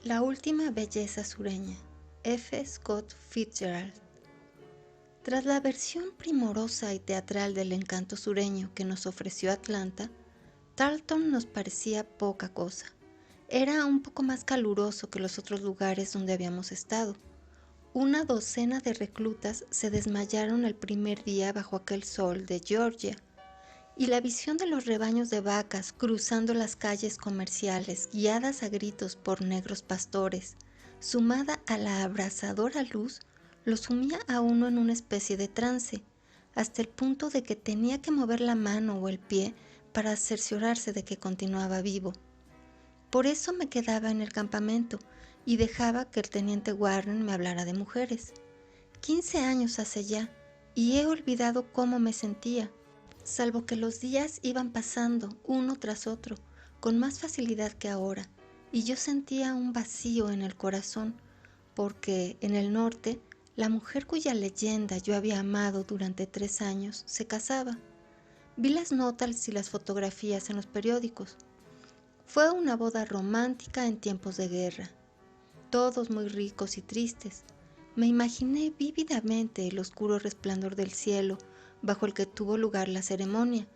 La última belleza sureña, F. Scott Fitzgerald. Tras la versión primorosa y teatral del encanto sureño que nos ofreció Atlanta, Tarleton nos parecía poca cosa. Era un poco más caluroso que los otros lugares donde habíamos estado. Una docena de reclutas se desmayaron el primer día bajo aquel sol de Georgia, y la visión de los rebaños de vacas cruzando las calles comerciales, guiadas a gritos por negros pastores, sumada a la abrasadora luz, lo sumía a uno en una especie de trance, hasta el punto de que tenía que mover la mano o el pie para cerciorarse de que continuaba vivo. Por eso me quedaba en el campamento y dejaba que el teniente Warren me hablara de mujeres. 15 años hace ya, y he olvidado cómo me sentía, salvo que los días iban pasando uno tras otro, con más facilidad que ahora, y yo sentía un vacío en el corazón, porque en el norte, la mujer cuya leyenda yo había amado durante 3 años se casaba. Vi las notas y las fotografías en los periódicos. Fue una boda romántica en tiempos de guerra. Todos muy ricos y tristes. Me imaginé vívidamente el oscuro resplandor del cielo bajo el que tuvo lugar la ceremonia,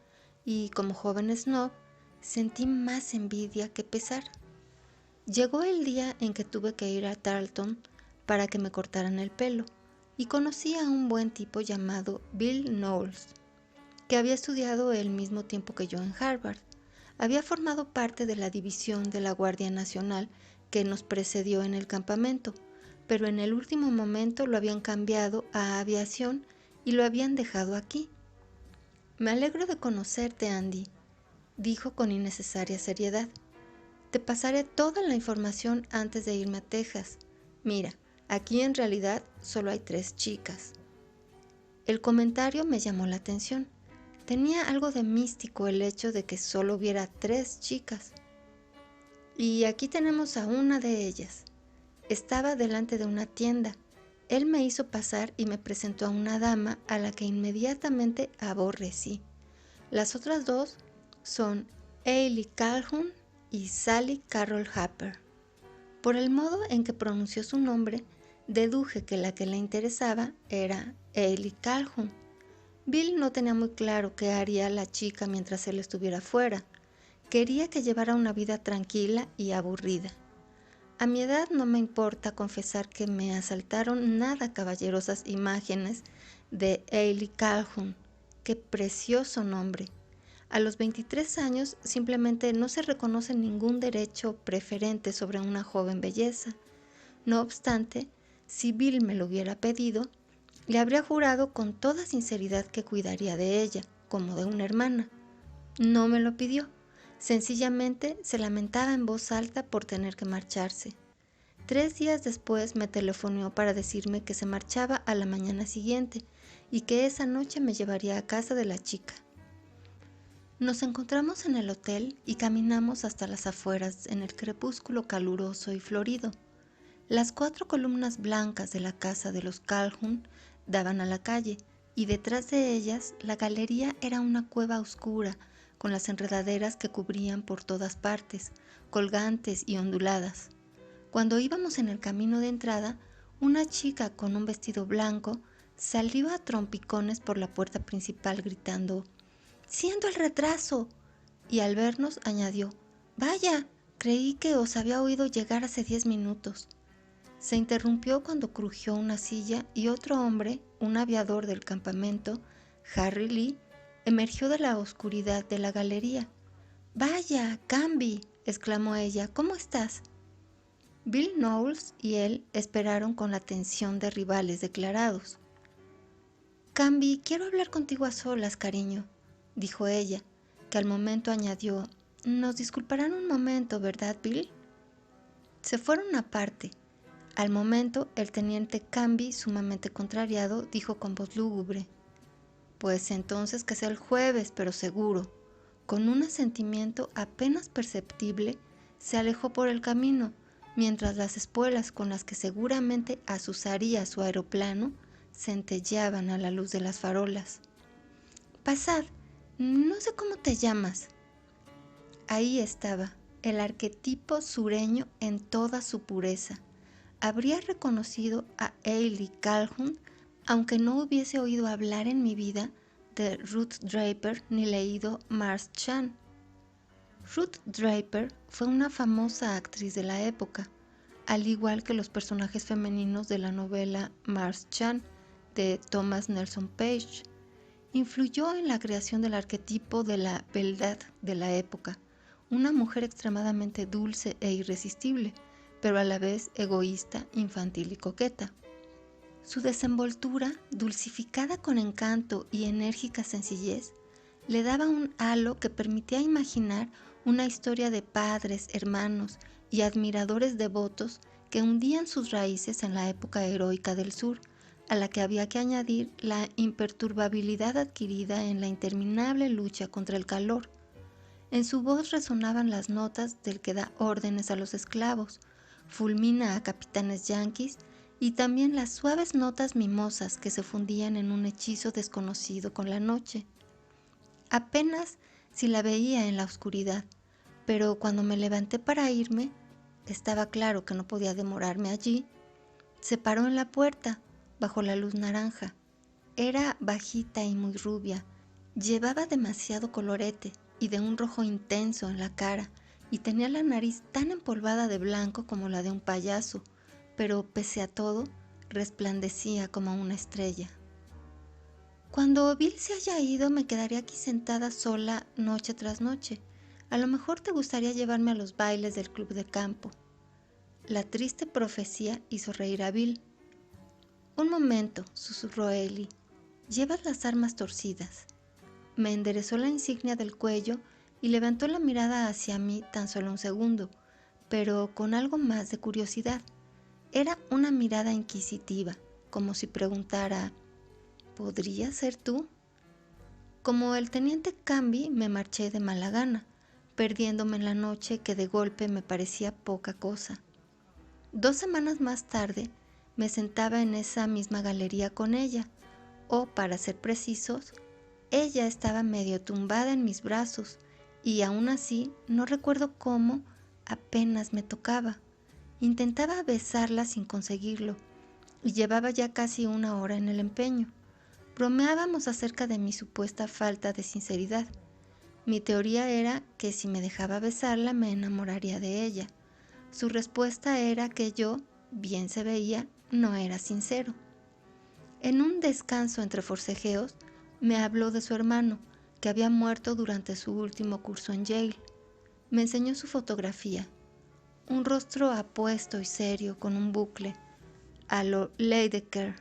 y como joven snob, sentí más envidia que pesar. Llegó el día en que tuve que ir a Tarleton para que me cortaran el pelo, y conocí a un buen tipo llamado Bill Knowles, que había estudiado el mismo tiempo que yo en Harvard. Había formado parte de la división de la Guardia Nacional que nos precedió en el campamento, pero en el último momento lo habían cambiado a aviación y lo habían dejado aquí. Me alegro de conocerte, Andy, dijo con innecesaria seriedad. Te pasaré toda la información antes de irme a Texas. Mira, aquí en realidad solo hay 3 chicas. El comentario me llamó la atención. Tenía algo de místico el hecho de que solo hubiera 3 chicas. Y aquí tenemos a una de ellas. Estaba delante de una tienda. Él me hizo pasar y me presentó a una dama a la que inmediatamente aborrecí. Las otras 2 son Hailey Calhoun y Sally Carroll Harper. Por el modo en que pronunció su nombre, deduje que la que le interesaba era Hailey Calhoun. Bill no tenía muy claro qué haría la chica mientras él estuviera fuera. Quería que llevara una vida tranquila y aburrida. A mi edad no me importa confesar que me asaltaron nada caballerosas imágenes de Hailey Calhoun. ¡Qué precioso nombre! A los 23 años simplemente no se reconoce ningún derecho preferente sobre una joven belleza. No obstante, si Bill me lo hubiera pedido, le habría jurado con toda sinceridad que cuidaría de ella, como de una hermana. No me lo pidió. Sencillamente se lamentaba en voz alta por tener que marcharse. 3 días después me telefonó para decirme que se marchaba a la mañana siguiente y que esa noche me llevaría a casa de la chica. Nos encontramos en el hotel y caminamos hasta las afueras en el crepúsculo caluroso y florido. Las 4 columnas blancas de la casa de los Calhoun daban a la calle, y detrás de ellas la galería era una cueva oscura, con las enredaderas que cubrían por todas partes, colgantes y onduladas. Cuando íbamos en el camino de entrada, una chica con un vestido blanco salió a trompicones por la puerta principal gritando: «¡Siento el retraso!», y al vernos añadió: «Vaya, creí que os había oído llegar hace 10 minutos». Se interrumpió cuando crujió una silla y otro hombre, un aviador del campamento, Harry Lee, emergió de la oscuridad de la galería. «¡Vaya, Camby!», exclamó ella, «¿cómo estás?». Bill Knowles y él esperaron con la tensión de rivales declarados. «Camby, quiero hablar contigo a solas, cariño», dijo ella, que al momento añadió: «Nos disculparán un momento, ¿verdad, Bill?». Se fueron aparte. Al momento, el teniente Camby, sumamente contrariado, dijo con voz lúgubre: «Pues entonces que sea el jueves, pero seguro». Con un asentimiento apenas perceptible, se alejó por el camino, mientras las espuelas con las que seguramente azuzaría su aeroplano centelleaban a la luz de las farolas. «Pasad, no sé cómo te llamas». Ahí estaba, el arquetipo sureño en toda su pureza. Habría reconocido a Ailey Calhoun, aunque no hubiese oído hablar en mi vida de Ruth Draper ni leído Mars Chan. Ruth Draper fue una famosa actriz de la época, al igual que los personajes femeninos de la novela Mars Chan de Thomas Nelson Page. Influyó en la creación del arquetipo de la beldad de la época, una mujer extremadamente dulce e irresistible, pero a la vez egoísta, infantil y coqueta. Su desenvoltura, dulcificada con encanto y enérgica sencillez, le daba un halo que permitía imaginar una historia de padres, hermanos y admiradores devotos que hundían sus raíces en la época heroica del sur, a la que había que añadir la imperturbabilidad adquirida en la interminable lucha contra el calor. En su voz resonaban las notas del que da órdenes a los esclavos, fulmina a capitanes yanquis y también las suaves notas mimosas que se fundían en un hechizo desconocido con la noche. Apenas si la veía en la oscuridad, pero cuando me levanté para irme, estaba claro que no podía demorarme allí. Se paró en la puerta, bajo la luz naranja. Era bajita y muy rubia, llevaba demasiado colorete y de un rojo intenso en la cara, y tenía la nariz tan empolvada de blanco como la de un payaso, pero pese a todo, resplandecía como una estrella. Cuando Bill se haya ido, me quedaré aquí sentada sola noche tras noche. A lo mejor te gustaría llevarme a los bailes del club de campo. La triste profecía hizo reír a Bill. Un momento, susurró Ellie. Llevas las armas torcidas. Me enderezó la insignia del cuello y levantó la mirada hacia mí tan solo un segundo, pero con algo más de curiosidad. Era una mirada inquisitiva, como si preguntara, ¿podría ser tú? Como el teniente Camby, me marché de mala gana, perdiéndome en la noche que de golpe me parecía poca cosa. 2 semanas más tarde, me sentaba en esa misma galería con ella, o para ser precisos, ella estaba medio tumbada en mis brazos y aún así no recuerdo cómo apenas me tocaba. Intentaba besarla sin conseguirlo y llevaba ya casi 1 hora en el empeño. Bromeábamos acerca de mi supuesta falta de sinceridad. Mi teoría era que si me dejaba besarla me enamoraría de ella. Su respuesta era que yo, bien se veía, no era sincero. En un descanso entre forcejeos, me habló de su hermano, que había muerto durante su último curso en Yale. Me enseñó su fotografía, un rostro apuesto y serio con un bucle, a lo Lydekker,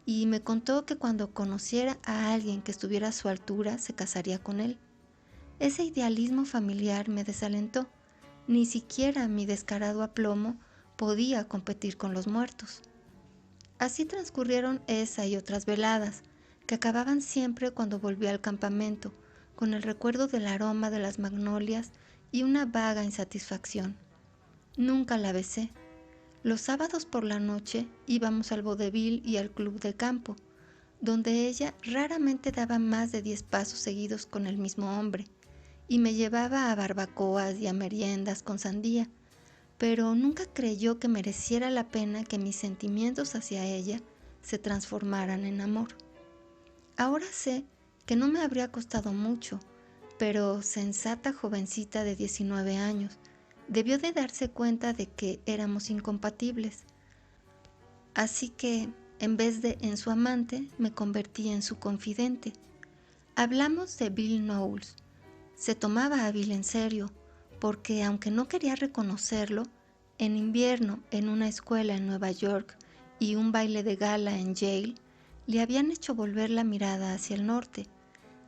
y me contó que cuando conociera a alguien que estuviera a su altura se casaría con él. Ese idealismo familiar me desalentó. Ni siquiera mi descarado aplomo podía competir con los muertos. Así transcurrieron esa y otras veladas, que acababan siempre cuando volvía al campamento, con el recuerdo del aroma de las magnolias y una vaga insatisfacción. Nunca la besé. Los sábados por la noche íbamos al vodevil y al club de campo, donde ella raramente daba más de 10 pasos seguidos con el mismo hombre, y me llevaba a barbacoas y a meriendas con sandía, pero nunca creyó que mereciera la pena que mis sentimientos hacia ella se transformaran en amor. Ahora sé que no me habría costado mucho, pero sensata jovencita de 19 años, debió de darse cuenta de que éramos incompatibles. Así que, en vez de en su amante, me convertí en su confidente. Hablamos de Bill Knowles. Se tomaba a Bill en serio, porque aunque no quería reconocerlo, en invierno en una escuela en Nueva York y un baile de gala en Yale, le habían hecho volver la mirada hacia el norte.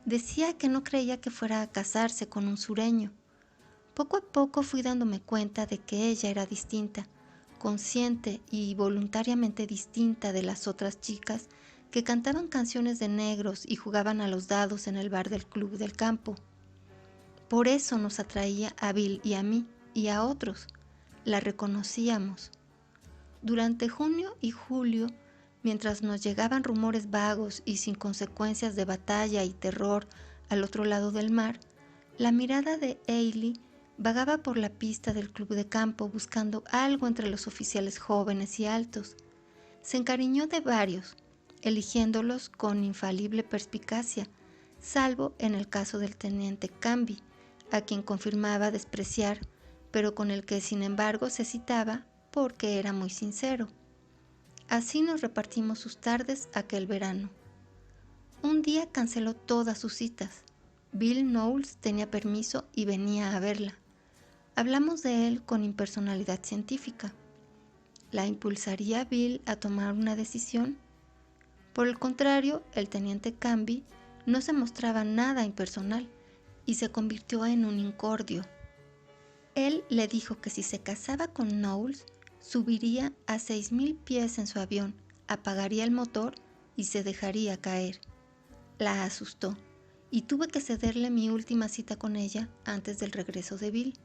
Decía que no creía que fuera a casarse con un sureño. Poco a poco fui dándome cuenta de que ella era distinta, consciente y voluntariamente distinta de las otras chicas que cantaban canciones de negros y jugaban a los dados en el bar del club del campo. Por eso nos atraía a Bill y a mí y a otros. La reconocíamos. Durante junio y julio, mientras nos llegaban rumores vagos y sin consecuencias de batalla y terror al otro lado del mar, la mirada de Ailey Vagaba por la pista del club de campo buscando algo entre los oficiales jóvenes y altos. Se encariñó de varios, eligiéndolos con infalible perspicacia, salvo en el caso del teniente Canby, a quien confirmaba despreciar, pero con el que sin embargo se citaba porque era muy sincero. Así nos repartimos sus tardes aquel verano. Un día canceló todas sus citas. Bill Knowles tenía permiso y venía a verla. Hablamos de él con impersonalidad científica. ¿La impulsaría Bill a tomar una decisión? Por el contrario, el teniente Canby no se mostraba nada impersonal y se convirtió en un incordio. Él le dijo que si se casaba con Knowles, subiría a 6,000 pies en su avión, apagaría el motor y se dejaría caer. La asustó y tuve que cederle mi última cita con ella antes del regreso de Bill.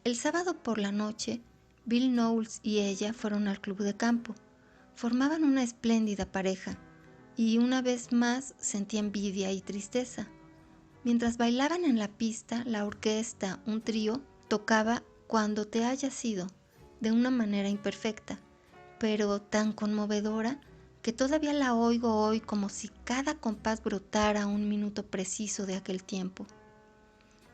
El sábado por la noche, Bill Knowles y ella fueron al club de campo. Formaban una espléndida pareja y una vez más sentí envidia y tristeza. Mientras bailaban en la pista, la orquesta, un trío, tocaba Cuando te hayas ido, de una manera imperfecta, pero tan conmovedora que todavía la oigo hoy como si cada compás brotara un minuto preciso de aquel tiempo.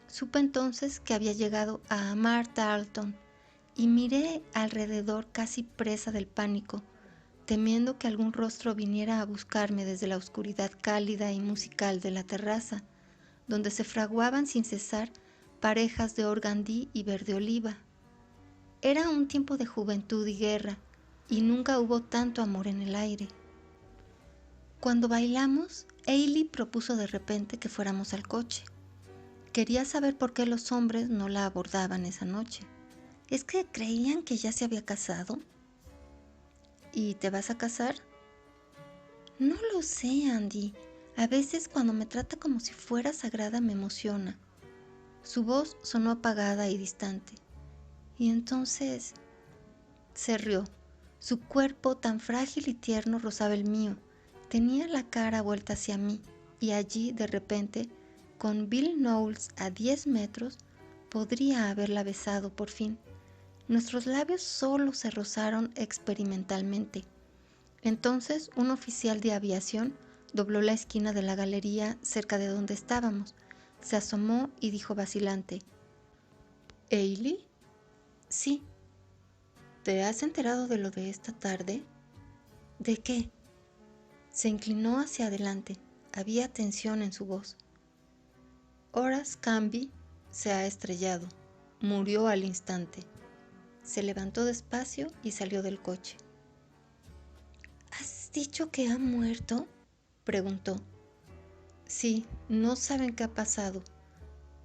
Supe entonces que había llegado a amar Tarleton y miré alrededor casi presa del pánico, temiendo que algún rostro viniera a buscarme desde la oscuridad cálida y musical de la terraza, donde se fraguaban sin cesar parejas de organdí y verde oliva. Era un tiempo de juventud y guerra, y nunca hubo tanto amor en el aire. Cuando bailamos, Hailey propuso de repente que fuéramos al coche. Quería saber por qué los hombres no la abordaban esa noche. ¿Es que creían que ya se había casado? ¿Y te vas a casar? No lo sé, Andy. A veces cuando me trata como si fuera sagrada me emociona. Su voz sonó apagada y distante. Y entonces se rió. Su cuerpo tan frágil y tierno rozaba el mío. Tenía la cara vuelta hacia mí y allí, de repente, con Bill Knowles a 10 metros, podría haberla besado por fin. Nuestros labios solo se rozaron experimentalmente. Entonces, un oficial de aviación dobló la esquina de la galería cerca de donde estábamos. Se asomó y dijo vacilante: ¿Hailey? Sí. ¿Te has enterado de lo de esta tarde? ¿De qué? Se inclinó hacia adelante. Había tensión en su voz. Horace Canby se ha estrellado. Murió al instante. Se levantó despacio y salió del coche. ¿Has dicho que ha muerto?, preguntó. Sí, no saben qué ha pasado.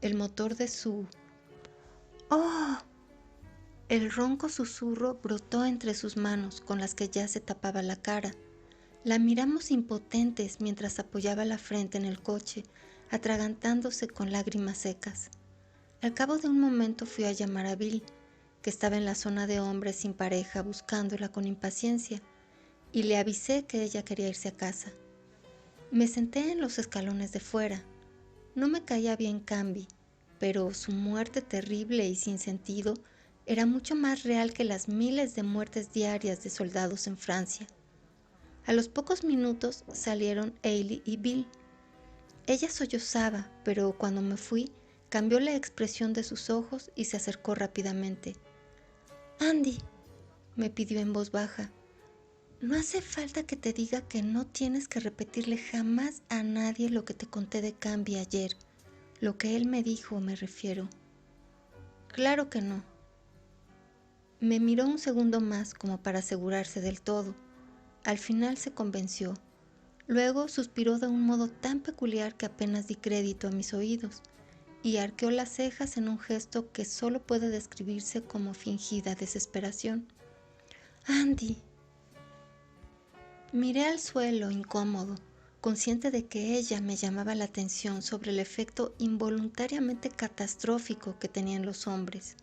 El motor de su... ¡Oh! El ronco susurro brotó entre sus manos, con las que ya se tapaba la cara. La miramos impotentes mientras apoyaba la frente en el coche, atragantándose con lágrimas secas. Al cabo de un momento fui a llamar a Bill, que estaba en la zona de hombres sin pareja buscándola con impaciencia, y le avisé que ella quería irse a casa. Me senté en los escalones de fuera. No me caía bien Canby, pero su muerte terrible y sin sentido era mucho más real que las miles de muertes diarias de soldados en Francia. A los pocos minutos salieron Hailey y Bill. Ella sollozaba, pero cuando me fui, cambió la expresión de sus ojos y se acercó rápidamente. «Andy», me pidió en voz baja, «no hace falta que te diga que no tienes que repetirle jamás a nadie lo que te conté de Canby ayer. Lo que él me dijo, me refiero». «Claro que no». Me miró un segundo más como para asegurarse del todo. Al final se convenció. Luego suspiró de un modo tan peculiar que apenas di crédito a mis oídos, y arqueó las cejas en un gesto que solo puede describirse como fingida desesperación. «Andy». Miré al suelo, incómodo, consciente de que ella me llamaba la atención sobre el efecto involuntariamente catastrófico que tenían los hombres.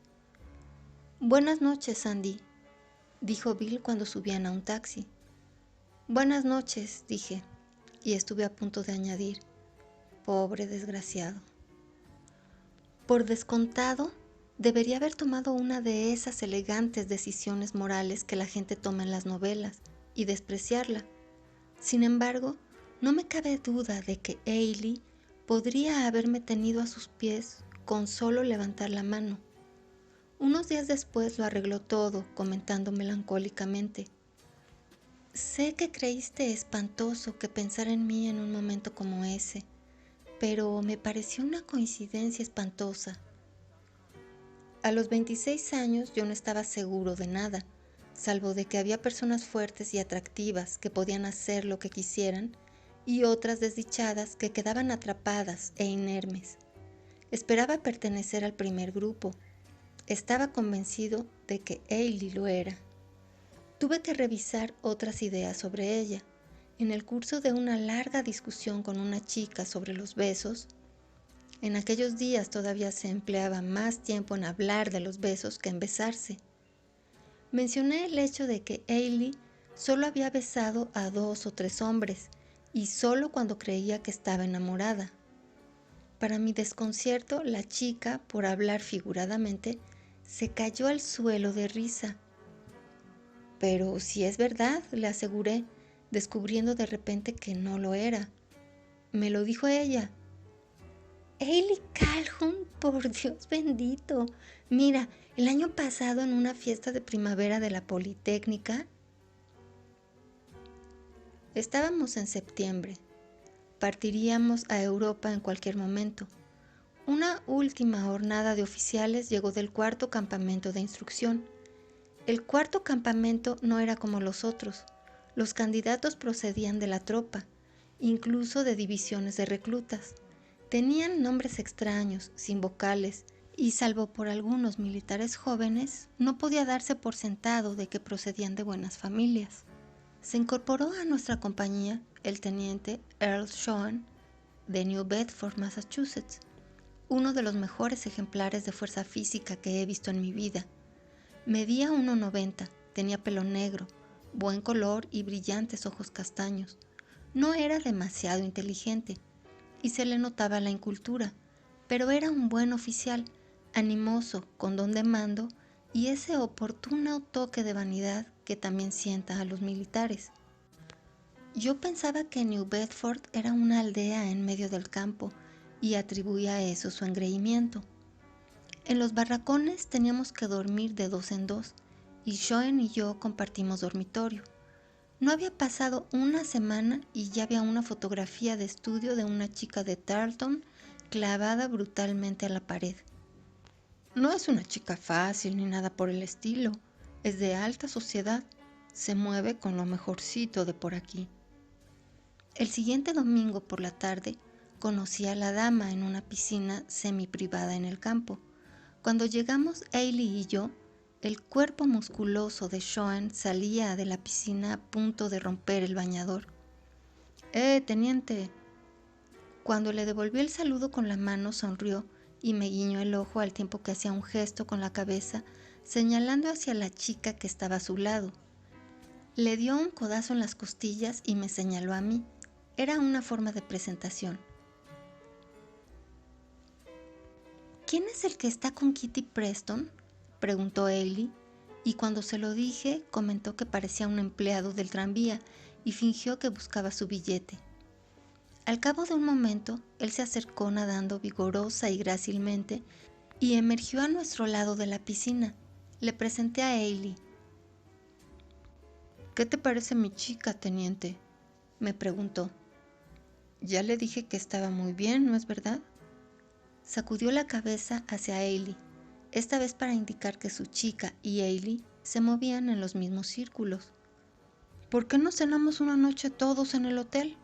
«Buenas noches, Andy», dijo Bill cuando subían a un taxi. «Buenas noches», dije, y estuve a punto de añadir: «Pobre desgraciado». Por descontado, Debería haber tomado una de esas elegantes decisiones morales que la gente toma en las novelas y despreciarla. Sin embargo, no me cabe duda de que Hailey podría haberme tenido a sus pies con solo levantar la mano. Unos días después lo arregló todo, comentando melancólicamente: sé que creíste espantoso que pensara en mí en un momento como ese, pero me pareció una coincidencia espantosa. A los 26 años yo no estaba seguro de nada, salvo de que había personas fuertes y atractivas que podían hacer lo que quisieran y otras desdichadas que quedaban atrapadas e inermes. Esperaba pertenecer al primer grupo. Estaba convencido de que Hailey lo era. Tuve que revisar otras ideas sobre ella. En el curso de una larga discusión con una chica sobre los besos, en aquellos días todavía se empleaba más tiempo en hablar de los besos que en besarse. Mencioné el hecho de que Hailey solo había besado a 2 o 3 hombres y solo cuando creía que estaba enamorada. Para mi desconcierto, la chica, por hablar figuradamente, se cayó al suelo de risa. Pero si es verdad, le aseguré, descubriendo de repente que no lo era. Me lo dijo ella. Hailey Calhoun, por Dios bendito. Mira, el año pasado en una fiesta de primavera de la Politécnica, estábamos en septiembre. Partiríamos a Europa en cualquier momento. Una última jornada de oficiales llegó del cuarto campamento de instrucción. El cuarto campamento no era como los otros. Los candidatos procedían de la tropa, incluso de divisiones de reclutas. Tenían nombres extraños, sin vocales, y salvo por algunos militares jóvenes, no podía darse por sentado de que procedían de buenas familias. Se incorporó a nuestra compañía el teniente Earl Shawn de New Bedford, Massachusetts, uno de los mejores ejemplares de fuerza física que he visto en mi vida. Medía 1,90, tenía pelo negro, buen color y brillantes ojos castaños. No era demasiado inteligente y se le notaba la incultura, pero era un buen oficial, animoso, con don de mando y ese oportuno toque de vanidad que también sienta a los militares. Yo pensaba que New Bedford era una aldea en medio del campo y atribuía a eso su engreimiento. En los barracones teníamos que dormir de 2 en 2 y Shawn y yo compartimos dormitorio. No había pasado una semana y ya había una fotografía de estudio de una chica de Tarleton clavada brutalmente a la pared. No es una chica fácil ni nada por el estilo, es de alta sociedad, se mueve con lo mejorcito de por aquí. El siguiente domingo por la tarde conocí a la dama en una piscina semi-privada en el campo. Cuando llegamos Hailey y yo, el cuerpo musculoso de Shawn salía de la piscina a punto de romper el bañador. Teniente! Cuando le devolví el saludo con la mano, sonrió y me guiñó el ojo al tiempo que hacía un gesto con la cabeza, señalando hacia la chica que estaba a su lado. Le dio un codazo en las costillas y me señaló a mí. Era una forma de presentación. ¿Quién es el que está con Kitty Preston?, preguntó Hailey, y cuando se lo dije, comentó que parecía un empleado del tranvía y fingió que buscaba su billete. Al cabo de un momento, él se acercó nadando vigorosa y grácilmente y emergió a nuestro lado de la piscina. Le presenté a Hailey. ¿Qué te parece mi chica, teniente?, me preguntó. Ya le dije que estaba muy bien, ¿no es verdad? Sacudió la cabeza hacia Hailey, esta vez para indicar que su chica y Hailey se movían en los mismos círculos. ¿Por qué no cenamos una noche todos en el hotel?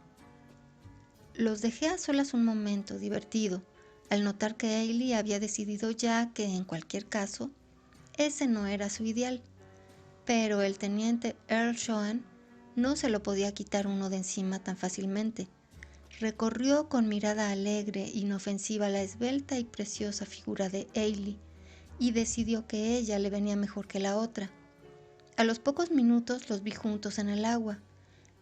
Los dejé a solas un momento, divertido, al notar que Hailey había decidido ya que, en cualquier caso, ese no era su ideal. Pero el teniente Earl Shawn no se lo podía quitar uno de encima tan fácilmente. Recorrió con mirada alegre e inofensiva la esbelta y preciosa figura de Hailey y decidió que ella le venía mejor que la otra. A los pocos minutos los vi juntos en el agua,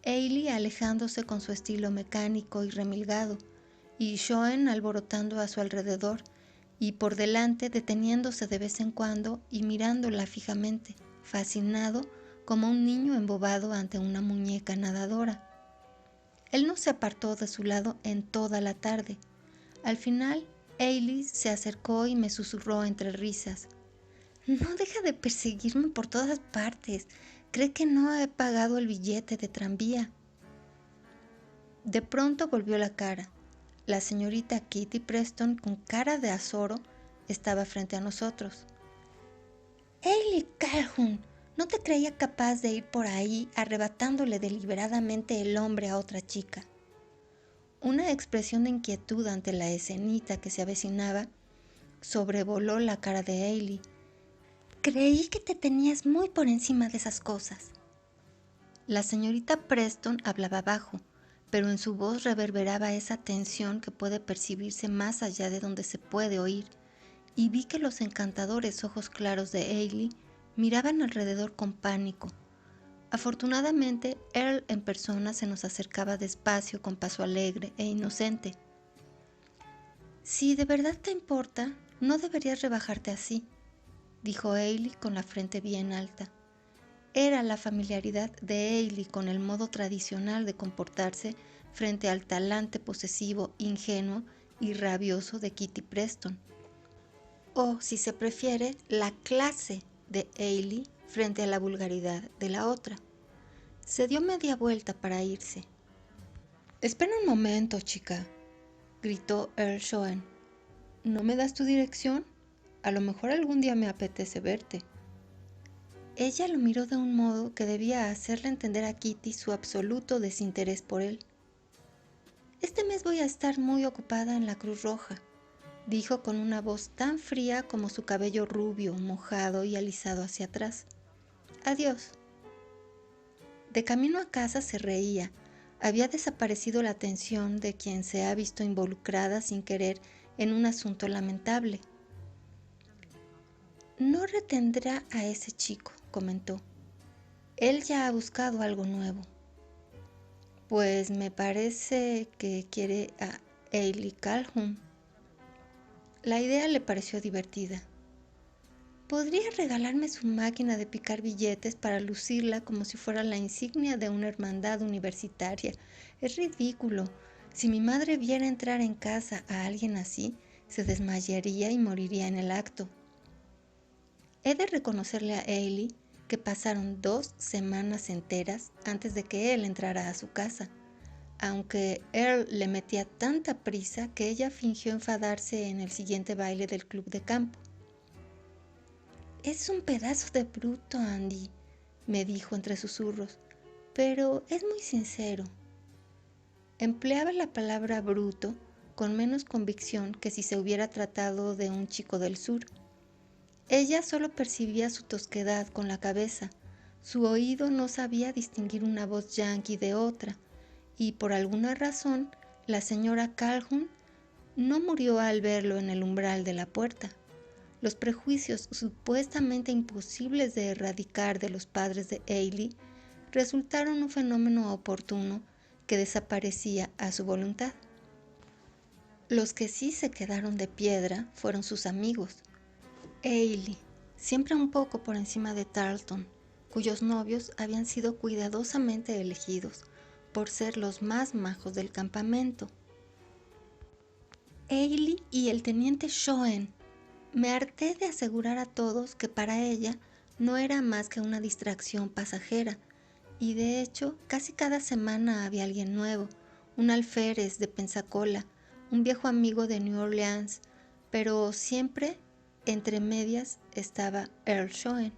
Hailey alejándose con su estilo mecánico y remilgado, y Shawn alborotando a su alrededor y por delante deteniéndose de vez en cuando y mirándola fijamente, fascinado como un niño embobado ante una muñeca nadadora. Él no se apartó de su lado en toda la tarde. Al final, Ailey se acercó y me susurró entre risas: «No deja de perseguirme por todas partes. Cree que no he pagado el billete de tranvía». De pronto volvió la cara. La señorita Kitty Preston, con cara de azoro, estaba frente a nosotros. «Ailey Calhoun, no te creía capaz de ir por ahí arrebatándole deliberadamente el hombre a otra chica». Una expresión de inquietud ante la escenita que se avecinaba sobrevoló la cara de Ailey. «Creí que te tenías muy por encima de esas cosas». La señorita Preston hablaba bajo, pero en su voz reverberaba esa tensión que puede percibirse más allá de donde se puede oír, y vi que los encantadores ojos claros de Ailey miraban alrededor con pánico. Afortunadamente, Earl en persona se nos acercaba despacio, con paso alegre e inocente. «Si de verdad te importa, no deberías rebajarte así», dijo Ailey con la frente bien alta. Era la familiaridad de Ailey con el modo tradicional de comportarse frente al talante posesivo, ingenuo y rabioso de Kitty Preston. O, si se prefiere, la clase de Ailey frente a la vulgaridad de la otra. Se dio media vuelta para irse. «Espera un momento, chica», gritó Earl Schoen. «¿No me das tu dirección? A lo mejor algún día me apetece verte». Ella lo miró de un modo que debía hacerle entender a Kitty su absoluto desinterés por él. «Este mes voy a estar muy ocupada en la Cruz Roja», dijo con una voz tan fría como su cabello rubio, mojado y alisado hacia atrás. «Adiós». De camino a casa se reía. Había desaparecido la tensión de quien se ha visto involucrada sin querer en un asunto lamentable. «No retendrá a ese chico», comentó. «Él ya ha buscado algo nuevo». «Pues me parece que quiere a Ailey Calhoun». La idea le pareció divertida. «Podría regalarme su máquina de picar billetes para lucirla como si fuera la insignia de una hermandad universitaria. Es ridículo. Si mi madre viera entrar en casa a alguien así, se desmayaría y moriría en el acto». He de reconocerle a Ailey que pasaron 2 semanas enteras antes de que él entrara a su casa, aunque Earl le metía tanta prisa que ella fingió enfadarse en el siguiente baile del club de campo. «Es un pedazo de bruto, Andy», me dijo entre susurros, «pero es muy sincero». Empleaba la palabra bruto con menos convicción que si se hubiera tratado de un chico del sur. Ella solo percibía su tosquedad con la cabeza. Su oído no sabía distinguir una voz yanqui de otra, y por alguna razón la señora Calhoun no murió al verlo en el umbral de la puerta. Los prejuicios supuestamente imposibles de erradicar de los padres de Ailey resultaron un fenómeno oportuno que desaparecía a su voluntad. Los que sí se quedaron de piedra fueron sus amigos. Ailey, siempre un poco por encima de Tarleton, cuyos novios habían sido cuidadosamente elegidos por ser los más majos del campamento. Ailey y el teniente Schoen. Me harté de asegurar a todos que para ella no era más que una distracción pasajera, y de hecho casi cada semana había alguien nuevo, un alférez de Pensacola, un viejo amigo de New Orleans, pero siempre entre medias estaba Earl Schoen.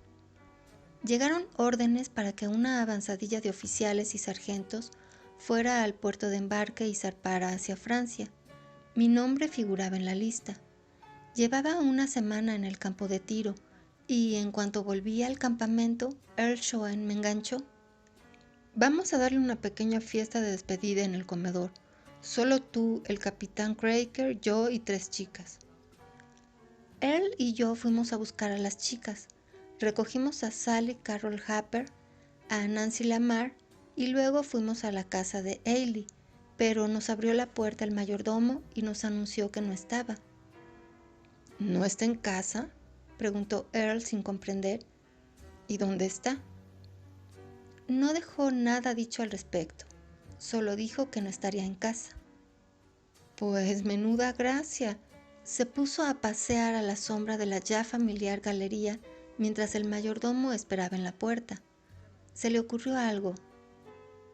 Llegaron órdenes para que una avanzadilla de oficiales y sargentos fuera al puerto de embarque y zarpara hacia Francia. Mi nombre figuraba en la lista. Llevaba una semana en el campo de tiro, y en cuanto volví al campamento, Earl Schoen me enganchó. «Vamos a darle una pequeña fiesta de despedida en el comedor. Solo tú, el capitán Cracker, yo y 3 chicas». Earl y yo fuimos a buscar a las chicas. Recogimos a Sally Carroll Harper, a Nancy Lamar, y luego fuimos a la casa de Ailey, pero nos abrió la puerta el mayordomo y nos anunció que no estaba. ¿No está en casa?, preguntó Earl sin comprender. ¿Y dónde está? No dejó nada dicho al respecto, solo dijo que no estaría en casa. Pues menuda gracia. Se puso a pasear a la sombra de la ya familiar galería mientras el mayordomo esperaba en la puerta. Se le ocurrió algo.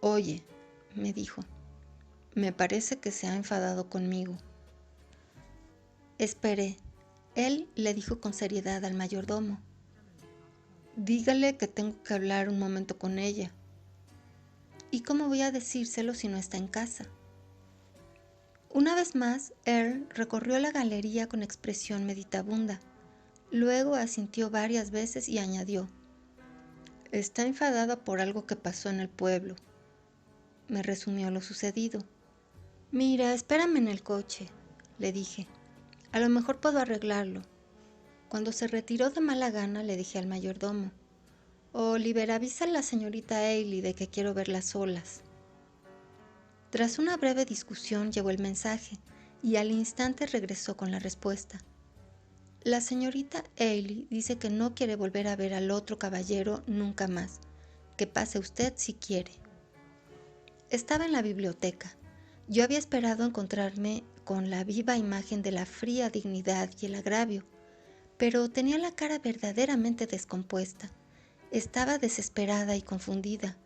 Oye, me dijo, me parece que se ha enfadado conmigo. Esperé. Él le dijo con seriedad al mayordomo. Dígale que tengo que hablar un momento con ella. ¿Y cómo voy a decírselo si no está en casa? Una vez más, Earl recorrió la galería con expresión meditabunda. Luego asintió varias veces y añadió, está enfadada por algo que pasó en el pueblo. Me resumió lo sucedido. Mira, espérame en el coche, le dije. A lo mejor puedo arreglarlo. Cuando se retiró de mala gana, le dije al mayordomo, Oliver, avisa a la señorita Ailey de que quiero verlas solas. Tras una breve discusión llegó el mensaje y al instante regresó con la respuesta. La señorita Ailey dice que no quiere volver a ver al otro caballero nunca más. Que pase usted si quiere. Estaba en la biblioteca. Yo había esperado encontrarme con la viva imagen de la fría dignidad y el agravio, pero tenía la cara verdaderamente descompuesta. Estaba desesperada y confundida.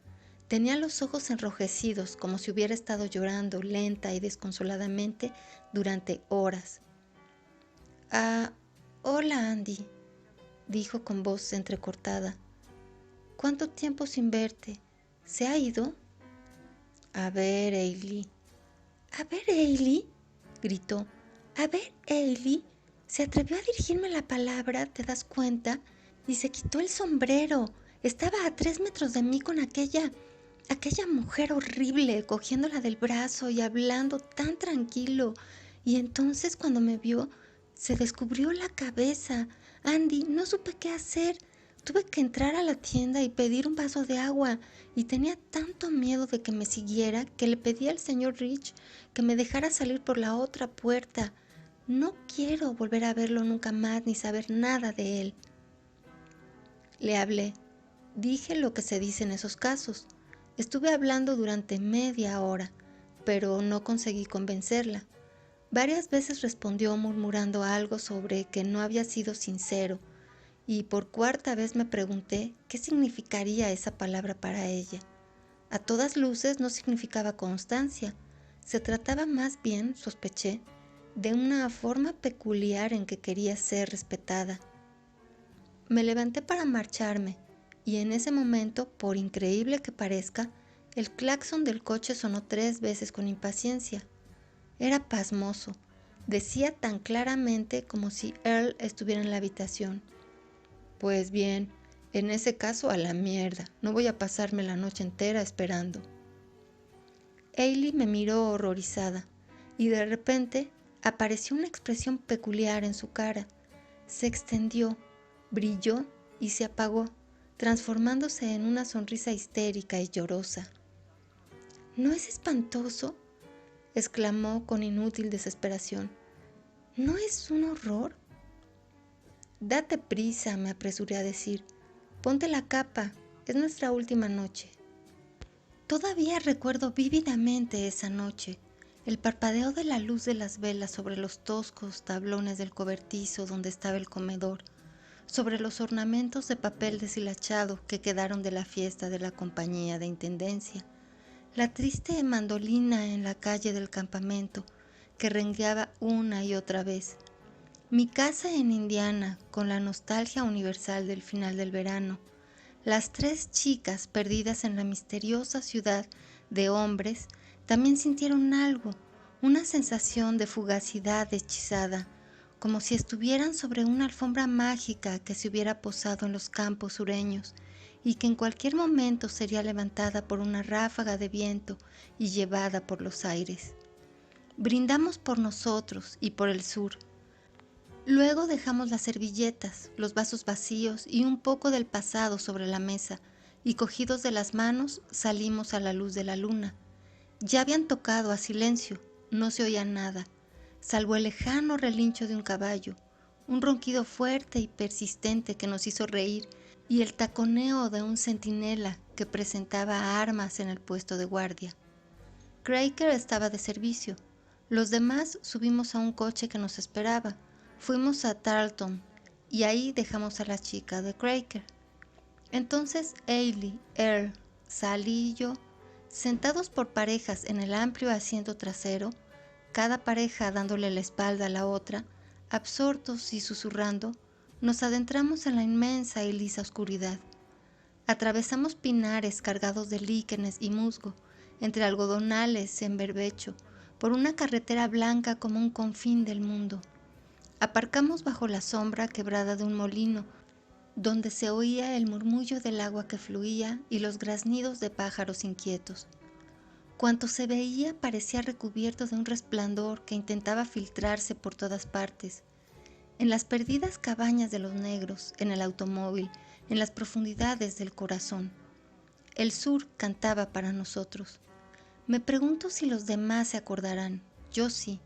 Tenía los ojos enrojecidos como si hubiera estado llorando lenta y desconsoladamente durante horas. Hola Andy, dijo con voz entrecortada. ¿Cuánto tiempo sin verte? ¿Se ha ido? A ver, Ailey. ¿A ver, Ailey?, gritó. A ver, Ailey. Se atrevió a dirigirme la palabra, ¿te das cuenta? Y se quitó el sombrero. Estaba a 3 metros de mí con aquella mujer horrible, cogiéndola del brazo y hablando tan tranquilo. Y entonces cuando me vio, se descubrió la cabeza. Andy, no supe qué hacer. Tuve que entrar a la tienda y pedir un vaso de agua. Y tenía tanto miedo de que me siguiera que le pedí al señor Rich que me dejara salir por la otra puerta. No quiero volver a verlo nunca más ni saber nada de él. Le hablé. Dije lo que se dice en esos casos. Estuve hablando durante media hora, pero no conseguí convencerla. Varias veces respondió murmurando algo sobre que no había sido sincero, y por 4ª vez me pregunté qué significaría esa palabra para ella. A todas luces no significaba constancia. Se trataba más bien, sospeché, de una forma peculiar en que quería ser respetada. Me levanté para marcharme, y en ese momento, por increíble que parezca, el claxon del coche sonó 3 veces con impaciencia. Era pasmoso. Decía tan claramente como si Earl estuviera en la habitación. Pues bien, en ese caso a la mierda. No voy a pasarme la noche entera esperando. Ailey me miró horrorizada, y de repente apareció una expresión peculiar en su cara. Se extendió, brilló y se apagó, transformándose en una sonrisa histérica y llorosa. ¿No es espantoso?, exclamó con inútil desesperación. ¿No es un horror? Date prisa, me apresuré a decir. Ponte la capa, es nuestra última noche. Todavía recuerdo vívidamente esa noche, el parpadeo de la luz de las velas sobre los toscos tablones del cobertizo donde estaba el comedor, sobre los ornamentos de papel deshilachado que quedaron de la fiesta de la compañía de intendencia, la triste mandolina en la calle del campamento que rengueaba una y otra vez, mi casa en Indiana con la nostalgia universal del final del verano, las 3 chicas perdidas en la misteriosa ciudad de hombres también sintieron algo, una sensación de fugacidad hechizada, como si estuvieran sobre una alfombra mágica que se hubiera posado en los campos sureños y que en cualquier momento sería levantada por una ráfaga de viento y llevada por los aires. Brindamos por nosotros y por el sur. Luego dejamos las servilletas, los vasos vacíos y un poco del pasado sobre la mesa, y cogidos de las manos salimos a la luz de la luna. Ya habían tocado a silencio, no se oía nada, salvo el lejano relincho de un caballo, un ronquido fuerte y persistente que nos hizo reír y el taconeo de un centinela que presentaba armas en el puesto de guardia. Cracker estaba de servicio. Los demás subimos a un coche que nos esperaba. Fuimos a Tarleton y ahí dejamos a la chica de Cracker. Entonces Ailey, Earl, Sally y yo, sentados por parejas en el amplio asiento trasero, cada pareja dándole la espalda a la otra, absortos y susurrando, nos adentramos en la inmensa y lisa oscuridad. Atravesamos pinares cargados de líquenes y musgo, entre algodonales en berbecho, por una carretera blanca como un confín del mundo. Aparcamos bajo la sombra quebrada de un molino, donde se oía el murmullo del agua que fluía y los graznidos de pájaros inquietos. Cuanto se veía parecía recubierto de un resplandor que intentaba filtrarse por todas partes. En las perdidas cabañas de los negros, en el automóvil, en las profundidades del corazón. El sur cantaba para nosotros. Me pregunto si los demás se acordarán. Yo sí.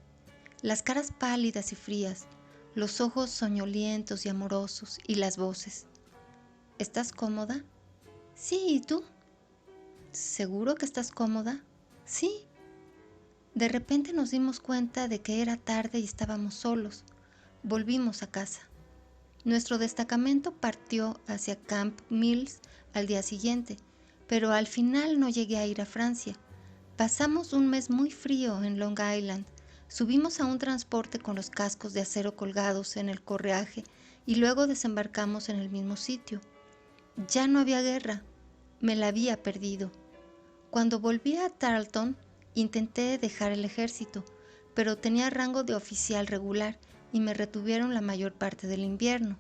Las caras pálidas y frías, los ojos soñolientos y amorosos, y las voces. ¿Estás cómoda? Sí, ¿y tú? ¿Seguro que estás cómoda? Sí. De repente nos dimos cuenta de que era tarde y estábamos solos. Volvimos a casa. Nuestro destacamento partió hacia Camp Mills al día siguiente, pero al final no llegué a ir a Francia. Pasamos un mes muy frío en Long Island. Subimos a un transporte con los cascos de acero colgados en el correaje y luego desembarcamos en el mismo sitio. Ya no había guerra. Me la había perdido. Cuando volví a Tarleton, intenté dejar el ejército, pero tenía rango de oficial regular y me retuvieron la mayor parte del invierno.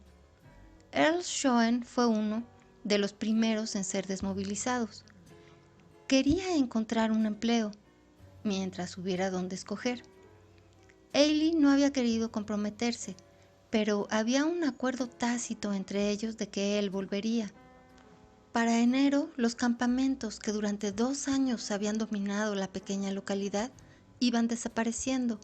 Earl Schoen fue uno de los primeros en ser desmovilizados. Quería encontrar un empleo, mientras hubiera dónde escoger. Ailey no había querido comprometerse, pero había un acuerdo tácito entre ellos de que él volvería. Para enero, los campamentos que durante 2 años habían dominado la pequeña localidad iban desapareciendo.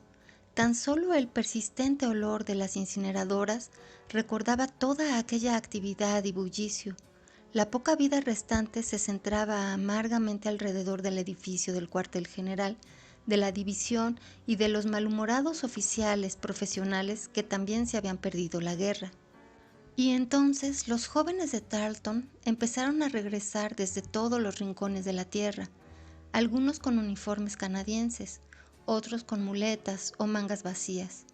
Tan solo el persistente olor de las incineradoras recordaba toda aquella actividad y bullicio. La poca vida restante se centraba amargamente alrededor del edificio del cuartel general, de la división y de los malhumorados oficiales profesionales que también se habían perdido la guerra. Y entonces los jóvenes de Tarleton empezaron a regresar desde todos los rincones de la tierra, algunos con uniformes canadienses, otros con muletas o mangas vacías.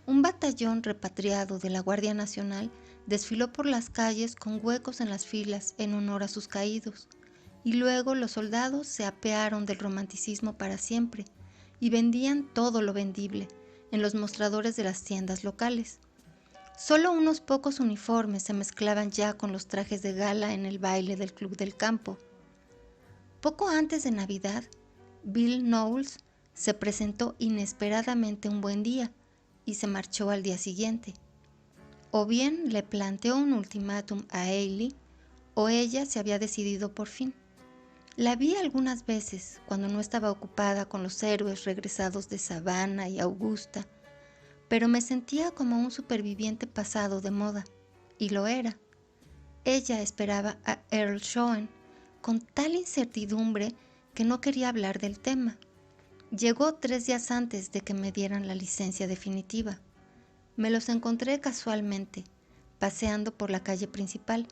Un batallón repatriado de la Guardia Nacional desfiló por las calles con huecos en las filas en honor a sus caídos, y luego los soldados se apearon del romanticismo para siempre y vendían todo lo vendible en los mostradores de las tiendas locales. Solo unos pocos uniformes se mezclaban ya con los trajes de gala en el baile del Club del Campo. Poco antes de Navidad, Bill Knowles se presentó inesperadamente un buen día y se marchó al día siguiente. O bien le planteó un ultimátum a Ailey, o ella se había decidido por fin. La vi algunas veces cuando no estaba ocupada con los héroes regresados de Savannah y Augusta, pero me sentía como un superviviente pasado de moda, y lo era. Ella esperaba a Earl Schoen con tal incertidumbre que no quería hablar del tema. Llegó 3 días antes de que me dieran la licencia definitiva. Me los encontré casualmente, paseando por la calle principal,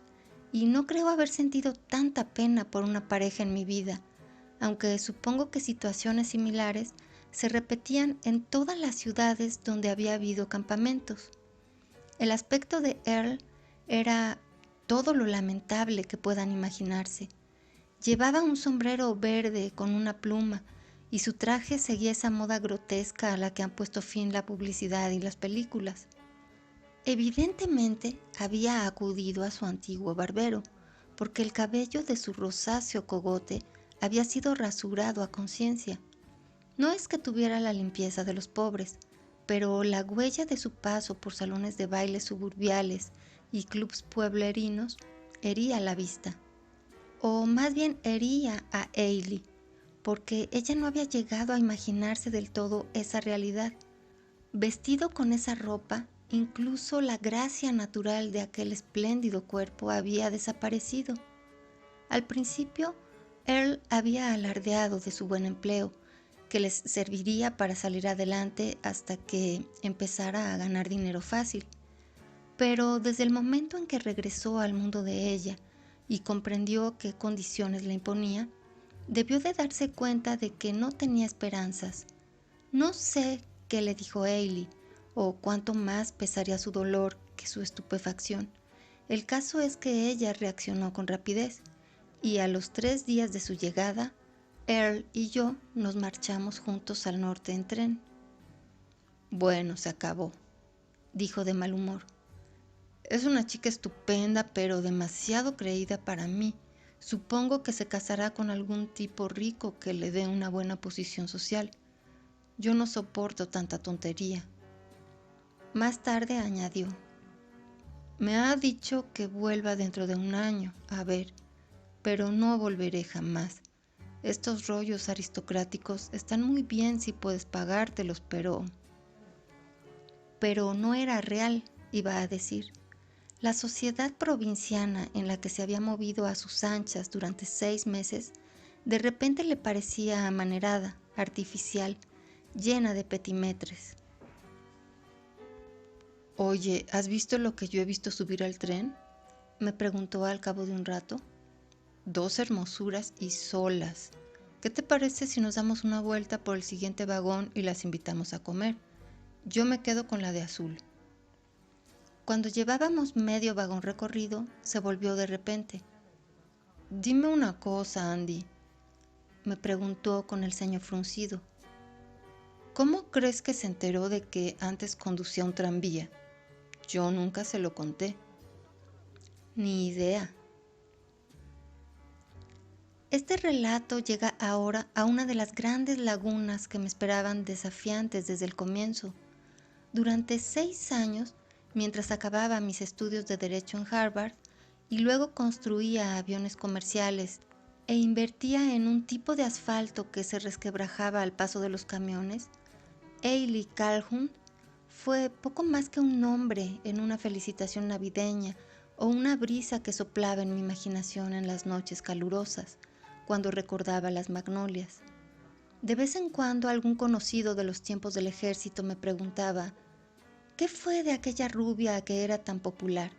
y no creo haber sentido tanta pena por una pareja en mi vida, aunque supongo que situaciones similares se repetían en todas las ciudades donde había habido campamentos. El aspecto de Earl era todo lo lamentable que puedan imaginarse. Llevaba un sombrero verde con una pluma y su traje seguía esa moda grotesca a la que han puesto fin la publicidad y las películas. Evidentemente había acudido a su antiguo barbero, porque el cabello de su rosáceo cogote había sido rasurado a conciencia. No es que tuviera la limpieza de los pobres, pero la huella de su paso por salones de baile suburbiales y clubs pueblerinos hería la vista. O más bien hería a Ailey, porque ella no había llegado a imaginarse del todo esa realidad. Vestido con esa ropa, Incluso la gracia natural de aquel espléndido cuerpo había desaparecido. Al principio, Earl había alardeado de su buen empleo, que les serviría para salir adelante hasta que empezara a ganar dinero fácil. Pero desde el momento en que regresó al mundo de ella y comprendió qué condiciones le imponía, debió de darse cuenta de que no tenía esperanzas. No sé qué le dijo Hailey o cuánto más pesaría su dolor que su estupefacción. El caso es que ella reaccionó con rapidez y a los 3 días de su llegada, Earl y yo nos marchamos juntos al norte en tren. Bueno, se acabó, dijo de mal humor. Es una chica estupenda, pero demasiado creída para mí. Supongo que se casará con algún tipo rico que le dé una buena posición social. Yo no soporto tanta tontería. Más tarde añadió, me ha dicho que vuelva dentro de un año, a ver, pero no volveré jamás. Estos rollos aristocráticos están muy bien si puedes pagártelos, pero no era real, iba a decir. La sociedad provinciana en la que se había movido a sus anchas durante 6 meses, de repente le parecía amanerada, artificial, llena de petimetres. Oye, ¿has visto lo que yo he visto subir al tren? Me preguntó al cabo de un rato. 2 hermosuras y solas. ¿Qué te parece si nos damos una vuelta por el siguiente vagón y las invitamos a comer? Yo me quedo con la de azul. Cuando llevábamos medio vagón recorrido, se volvió de repente. Dime una cosa, Andy, me preguntó con el ceño fruncido. ¿Cómo crees que se enteró de que antes conducía un tranvía? Yo nunca se lo conté. Ni idea. Este relato llega ahora a una de las grandes lagunas que me esperaban desafiantes desde el comienzo. Durante 6 años, mientras acababa mis estudios de Derecho en Harvard y luego construía aviones comerciales e invertía en un tipo de asfalto que se resquebrajaba al paso de los camiones, Hailey Calhoun fue poco más que un nombre en una felicitación navideña o una brisa que soplaba en mi imaginación en las noches calurosas, cuando recordaba las magnolias. De vez en cuando algún conocido de los tiempos del ejército me preguntaba ¿qué fue de aquella rubia que era tan popular?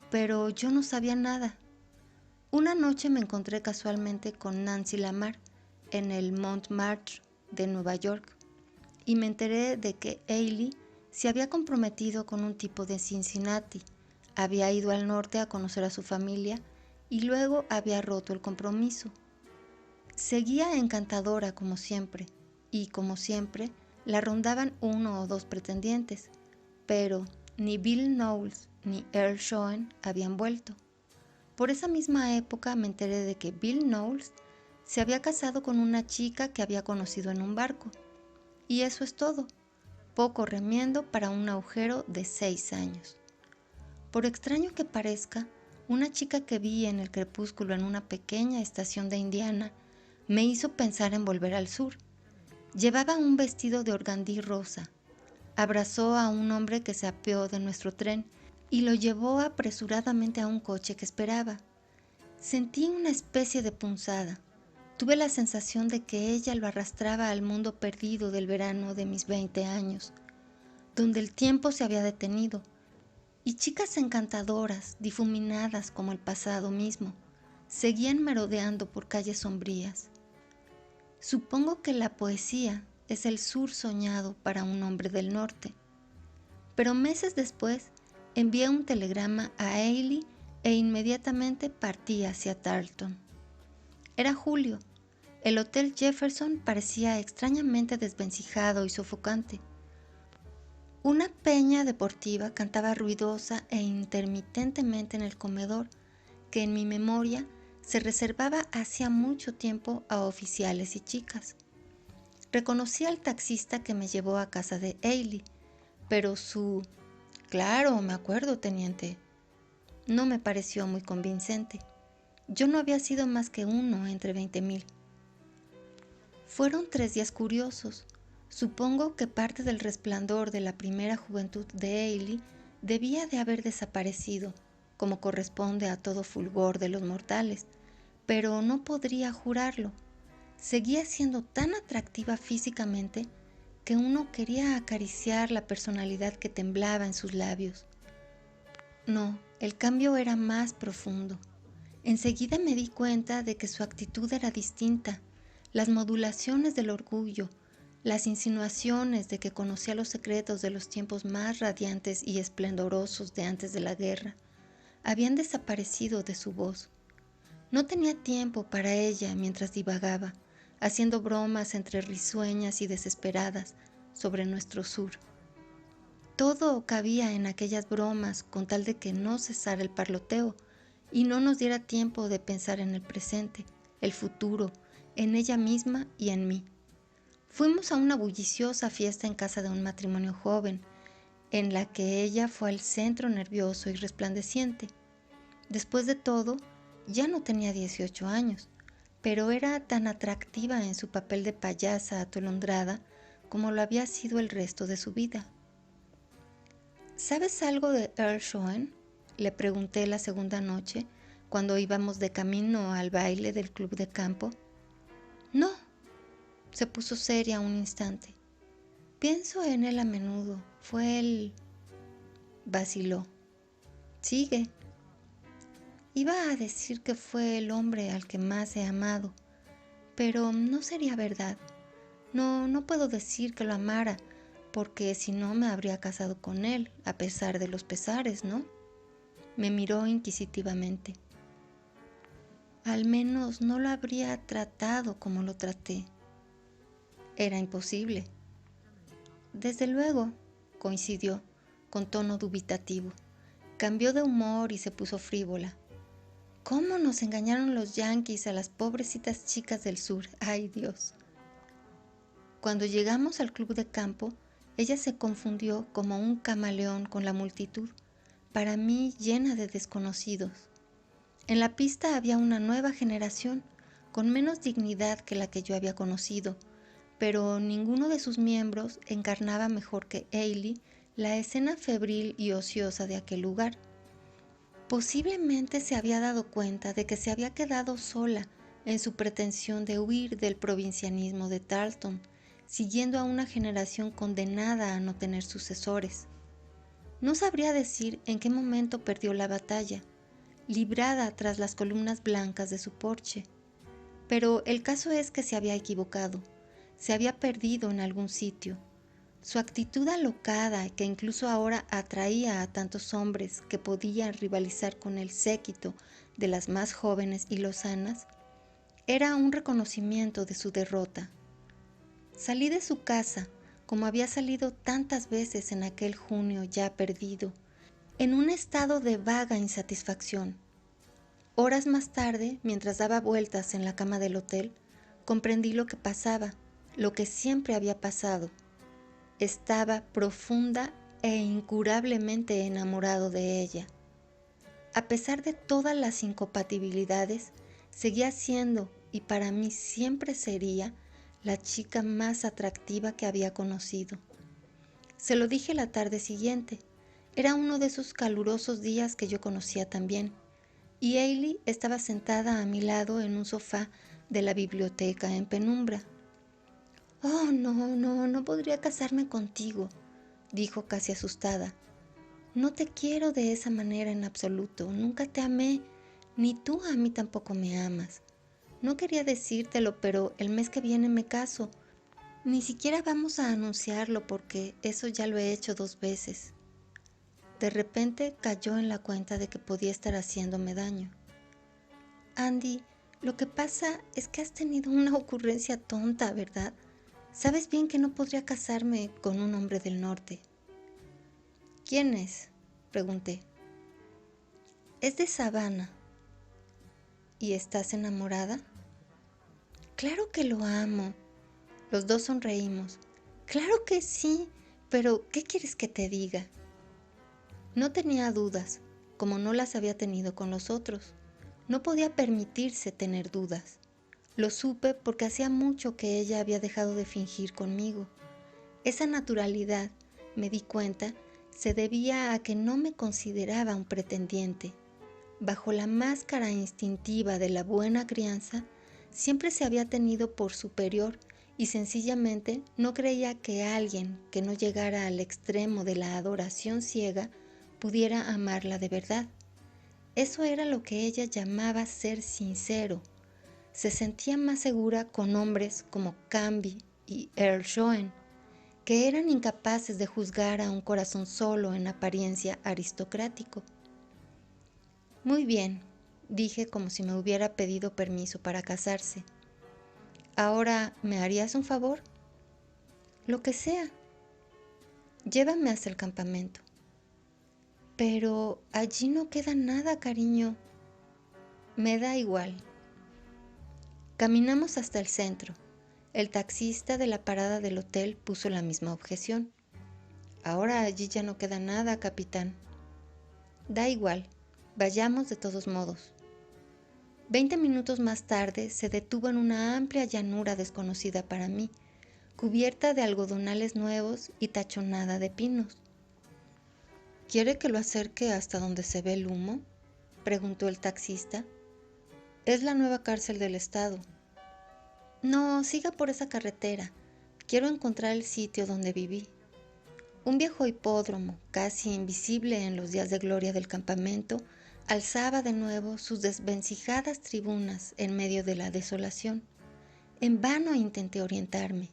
Pero yo no sabía nada. Una noche me encontré casualmente con Nancy Lamar en el Montmartre de Nueva York y me enteré de que Hailey se había comprometido con un tipo de Cincinnati, había ido al norte a conocer a su familia y luego había roto el compromiso. Seguía encantadora como siempre, y como siempre la rondaban 1 o 2 pretendientes, pero ni Bill Knowles ni Earl Schoen habían vuelto. Por esa misma época me enteré de que Bill Knowles se había casado con una chica que había conocido en un barco. Y eso es todo, poco remiendo para un agujero de 6 años. Por extraño que parezca, una chica que vi en el crepúsculo en una pequeña estación de Indiana me hizo pensar en volver al sur. Llevaba un vestido de organdí rosa. Abrazó a un hombre que se apeó de nuestro tren y lo llevó apresuradamente a un coche que esperaba. Sentí una especie de punzada. Tuve la sensación de que ella lo arrastraba al mundo perdido del verano de mis 20 años, donde el tiempo se había detenido, y chicas encantadoras, difuminadas como el pasado mismo, seguían merodeando por calles sombrías. Supongo que la poesía es el sur soñado para un hombre del norte. Pero meses después envié un telegrama a Hailey e inmediatamente partí hacia Tarleton. Era julio. El Hotel Jefferson parecía extrañamente desvencijado y sofocante. Una peña deportiva cantaba ruidosa e intermitentemente en el comedor, que en mi memoria se reservaba hacía mucho tiempo a oficiales y chicas. Reconocí al taxista que me llevó a casa de Hailey, pero su «Claro, me acuerdo, teniente», no me pareció muy convincente. Yo no había sido más que uno entre 20,000. Fueron 3 días curiosos. Supongo que parte del resplandor de la primera juventud de Ailey debía de haber desaparecido, como corresponde a todo fulgor de los mortales, pero no podría jurarlo. Seguía siendo tan atractiva físicamente que uno quería acariciar la personalidad que temblaba en sus labios. No, el cambio era más profundo. Enseguida me di cuenta de que su actitud era distinta. Las modulaciones del orgullo, las insinuaciones de que conocía los secretos de los tiempos más radiantes y esplendorosos de antes de la guerra, habían desaparecido de su voz. No tenía tiempo para ella mientras divagaba, haciendo bromas entre risueñas y desesperadas sobre nuestro sur. Todo cabía en aquellas bromas con tal de que no cesara el parloteo y no nos diera tiempo de pensar en el presente, el futuro, en ella misma y en mí. Fuimos a una bulliciosa fiesta en casa de un matrimonio joven, en la que ella fue el centro nervioso y resplandeciente. Después de todo, ya no tenía 18 años, pero era tan atractiva en su papel de payasa atolondrada como lo había sido el resto de su vida. ¿Sabes algo de Earl Schoen?, le pregunté la segunda noche, cuando íbamos de camino al baile del club de campo. No, se puso seria un instante. Pienso en él a menudo. Fue él... Vaciló. Sigue. Iba a decir que fue el hombre al que más he amado, pero no sería verdad. No puedo decir que lo amara, porque si no me habría casado con él, a pesar de los pesares, ¿no? Me miró inquisitivamente. Al menos no lo habría tratado como lo traté. Era imposible. Desde luego, coincidió, con tono dubitativo. Cambió de humor y se puso frívola. ¿Cómo nos engañaron los yanquis a las pobrecitas chicas del sur? ¡Ay, Dios! Cuando llegamos al club de campo, ella se confundió como un camaleón con la multitud, para mí llena de desconocidos. En la pista había una nueva generación, con menos dignidad que la que yo había conocido, pero ninguno de sus miembros encarnaba mejor que Ailey la escena febril y ociosa de aquel lugar. Posiblemente se había dado cuenta de que se había quedado sola en su pretensión de huir del provincianismo de Tarleton, siguiendo a una generación condenada a no tener sucesores. No sabría decir en qué momento perdió la batalla, librada tras las columnas blancas de su porche, pero el caso es que se había equivocado, se había perdido en algún sitio. Su actitud alocada, que incluso ahora atraía a tantos hombres que podían rivalizar con el séquito de las más jóvenes y lozanas, era un reconocimiento de su derrota. Salí de su casa, como había salido tantas veces en aquel junio ya perdido, en un estado de vaga insatisfacción. Horas más tarde, mientras daba vueltas en la cama del hotel, comprendí lo que pasaba, lo que siempre había pasado. Estaba profunda e incurablemente enamorado de ella. A pesar de todas las incompatibilidades, seguía siendo, y para mí siempre sería, la chica más atractiva que había conocido. Se lo dije la tarde siguiente. Era uno de esos calurosos días que yo conocía también, y Ailey estaba sentada a mi lado en un sofá de la biblioteca en penumbra. «Oh, no podría casarme contigo», dijo casi asustada. «No te quiero de esa manera en absoluto, nunca te amé, ni tú a mí tampoco me amas. No quería decírtelo, pero el mes que viene me caso. Ni siquiera vamos a anunciarlo porque eso ya lo he hecho 2 veces». De repente cayó en la cuenta de que podía estar haciéndome daño. «Andy, lo que pasa es que has tenido una ocurrencia tonta, ¿verdad? Sabes bien que no podría casarme con un hombre del norte». «¿Quién es?», pregunté. «Es de Savannah». «¿Y estás enamorada?». «Claro que lo amo». Los dos sonreímos. «Claro que sí, pero ¿qué quieres que te diga?». No tenía dudas, como no las había tenido con los otros. No podía permitirse tener dudas. Lo supe porque hacía mucho que ella había dejado de fingir conmigo. Esa naturalidad, me di cuenta, se debía a que no me consideraba un pretendiente. Bajo la máscara instintiva de la buena crianza, siempre se había tenido por superior y sencillamente no creía que alguien que no llegara al extremo de la adoración ciega pudiera amarla de verdad. Eso era lo que ella llamaba ser sincero. Se sentía más segura con hombres como Canby y Earl Schoen, que eran incapaces de juzgar a un corazón solo en apariencia aristocrático. Muy bien, dije como si me hubiera pedido permiso para casarse. Ahora, ¿me harías un favor? Lo que sea. Llévame hasta el campamento. Pero allí no queda nada, cariño. Me da igual. Caminamos hasta el centro. El taxista de la parada del hotel puso la misma objeción. Ahora allí ya no queda nada, capitán. Da igual, vayamos de todos modos. 20 minutos más tarde se detuvo en una amplia llanura desconocida para mí, cubierta de algodonales nuevos y tachonada de pinos. ¿Quiere que lo acerque hasta donde se ve el humo?, preguntó el taxista. Es la nueva cárcel del estado. No, siga por esa carretera. Quiero encontrar el sitio donde viví. Un viejo hipódromo, casi invisible en los días de gloria del campamento, alzaba de nuevo sus desvencijadas tribunas en medio de la desolación. En vano intenté orientarme.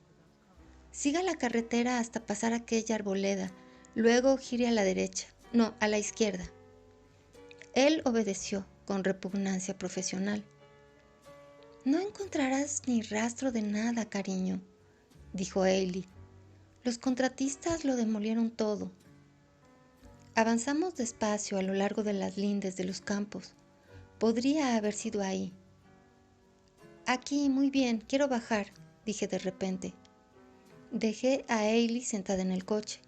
Siga la carretera hasta pasar aquella arboleda, luego gire a la derecha, no, a la izquierda. Él obedeció con repugnancia profesional. No encontrarás ni rastro de nada, cariño, dijo Ailey. Los contratistas lo demolieron todo. Avanzamos despacio a lo largo de las lindes de los campos. Podría haber sido ahí. Aquí, muy bien, quiero bajar, dije de repente. Dejé a Ailey sentada en el coche.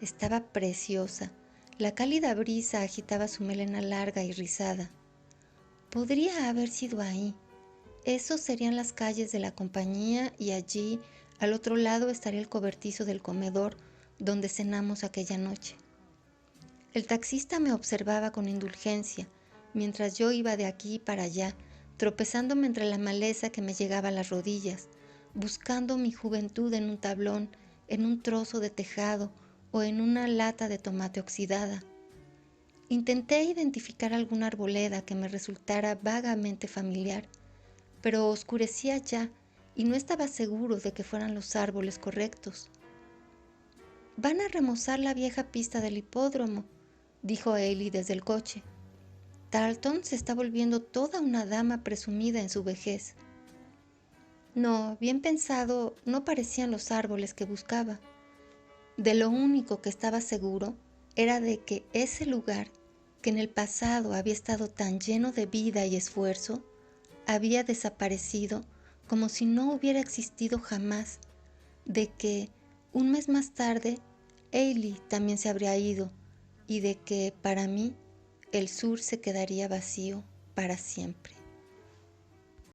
Estaba preciosa. La cálida brisa agitaba su melena larga y rizada. Podría haber sido ahí. Esos serían las calles de la compañía y allí, al otro lado, estaría el cobertizo del comedor donde cenamos aquella noche. El taxista me observaba con indulgencia, mientras yo iba de aquí para allá, tropezándome entre la maleza que me llegaba a las rodillas, buscando mi juventud en un tablón, en un trozo de tejado o en una lata de tomate oxidada. Intenté identificar alguna arboleda que me resultara vagamente familiar, pero oscurecía ya y no estaba seguro de que fueran los árboles correctos. «Van a remozar la vieja pista del hipódromo», dijo Ailey desde el coche. Tarleton se está volviendo toda una dama presumida en su vejez. No, bien pensado, no parecían los árboles que buscaba. De lo único que estaba seguro era de que ese lugar, que en el pasado había estado tan lleno de vida y esfuerzo, había desaparecido como si no hubiera existido jamás, de que, un mes más tarde, Ailey también se habría ido, y de que, para mí, el sur se quedaría vacío para siempre.